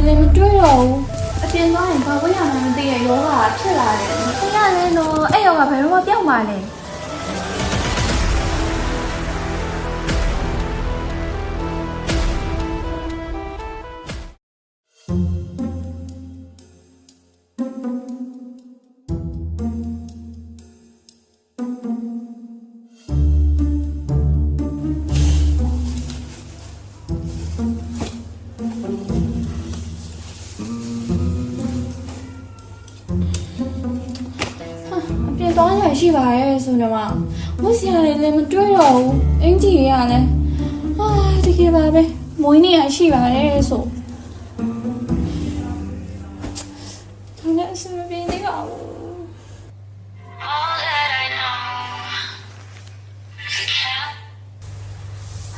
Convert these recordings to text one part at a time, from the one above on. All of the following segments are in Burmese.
လည်းမတွေ့တော့ဘူးအပြင်သွားရင်ဘာဝိရမှမသိရဲ့ယောဂဖြစ်လာတယ်ဆရာလည်းတော့အဲ့ယောဂဘယ်တော့မှပြောင်းပါလဲတောင်းရရှိပါရဲ့ဆိုတော့ဝတ်စရာတွေလည်းမတွေ့တော့ဘူးအင်ကြီးရလည်းတကယ်ပါပဲမွေးနေရရှိပါရဲ့ဆိုဒါနဲ့အဆင်မပြေသေးပါဘူး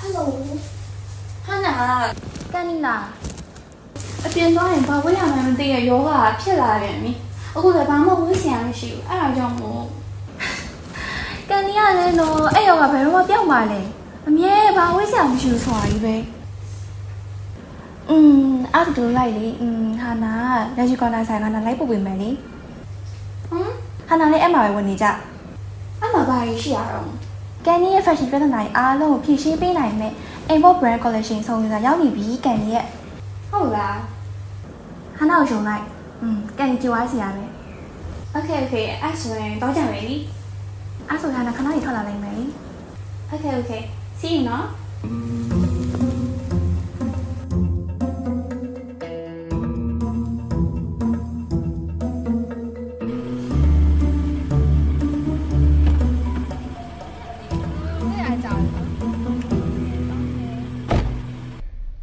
Hello ဟာနာကန်နီနာအပြင်သွားရင်ဘာဝိရမှမသိရဲ့ယောဂဖြစ်လာတယ်မီအခုလည်းဘာမှဝိစရာမရှိဘူးအဲ့ဒါကြောင့်မို့ကန်နီကလည်းတော့အဲ့ယောဂဘယ်တော့မှပြောင်းပါလဲအမြဲဘာဝိစရာမရှိဘူးဆိုတာကြီးပဲအဲ့ဒါတို့လိုက်လေဟာနာလက်ရှိကောင်နာဆိုင်ကနာလိုက်ပို့ပေးမယ်လေဟာနာလည်းအဲ့မှာပဲဝင်နေကြအဲ့မှာဘာရှိရအောင်ကန်နီရဲ့ fashion ပြဿနာကြီးအားလုံးကိုဖြည့်ရှင်းပေးနိုင်မယ် import brand collection ဆုံးနေတာရောက်နေပြီကန်နီရဲ့ဟုတ်လားဟာနာကိုရှုံလိုက်ကန်နီကြွားစီရမယ် Okay အဲ့ဆိုရင်တော့ကြမယ်လीအဲ့ဆိုဟာနာခဏလေးထွက်လာနိုင်မယ်လी Okay see you နော်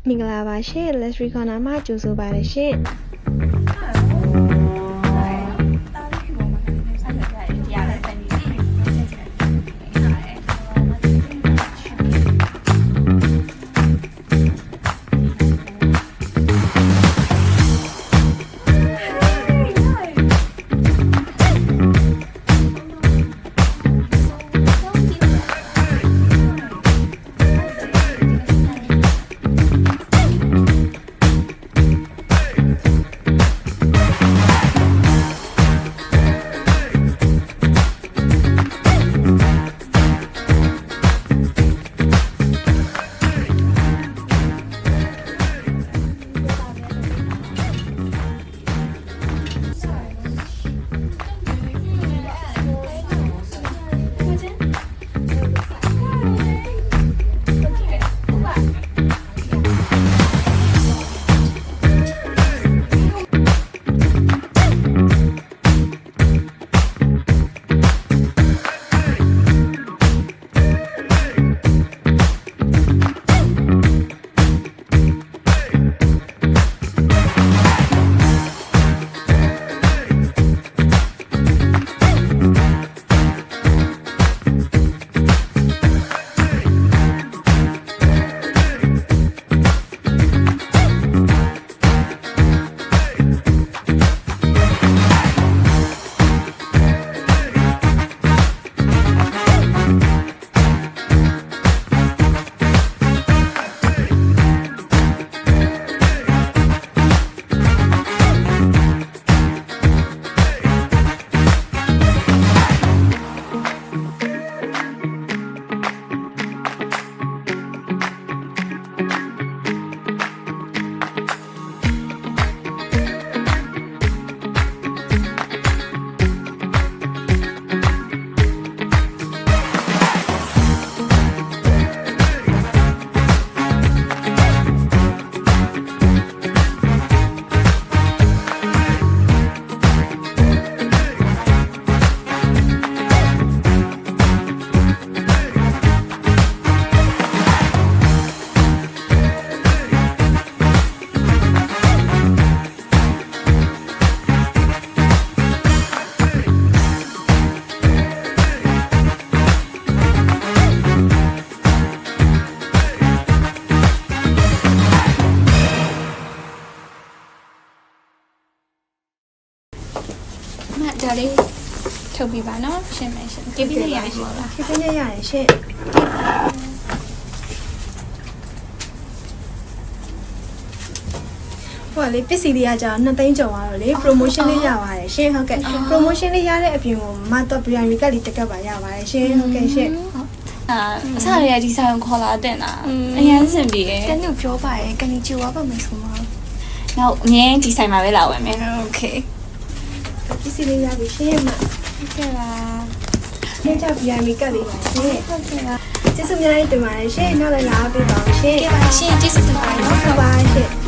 မင်္ဂလာပါရှင် Luxury Corner မှာကြိုဆိုပါတယ်ရှင်ဒါလေးထုတ်ပြပါနော်ရှင်းမယ်ရှင်းကြည့်ပြရရရှိလား ဖြည်းဖြည်းရရတယ်ရှင့် ဟိုကလေပစ္စည်းလေးကကြာ2သိန်းကျော်သွားတော့လေ promotion လေးရပါတယ်ရှင်ဟုတ်ကဲ့ promotion လေးရတဲ့အပြင်ကိုမတော့ VIP ကလေးတက်ကပ်ပါရပါတယ်ရှင်ဟုတ်ကဲ့ရှင် အာအစားရဒီဆိုင်ကိုခေါ်လာတဲ့နာအရင်စင်ပြီးရယ် ကန်တို့ပြောပါရဲ့ကန်ကြီးကြွားပါမယ်ဆိုမှာ နောက်အမြဲဒီဆိုင်မှာပဲလာဝင်မယ်โอเค ပစ္စည်းလေးရပြီရှင်မ ဟုတ်ကဲ့ပါ ရှင်းချ VIP ကလေးပါရှင် ဟုတ်ကဲ့ပါ ကျေးဇူးများတင်ပါတယ်ရှင်နောက်လည်းလာပေးပါဦးရှင် ကဲပါရှင်ကျေးဇူးတင်ပါတယ်နော် ဟုတ်ပါရှင်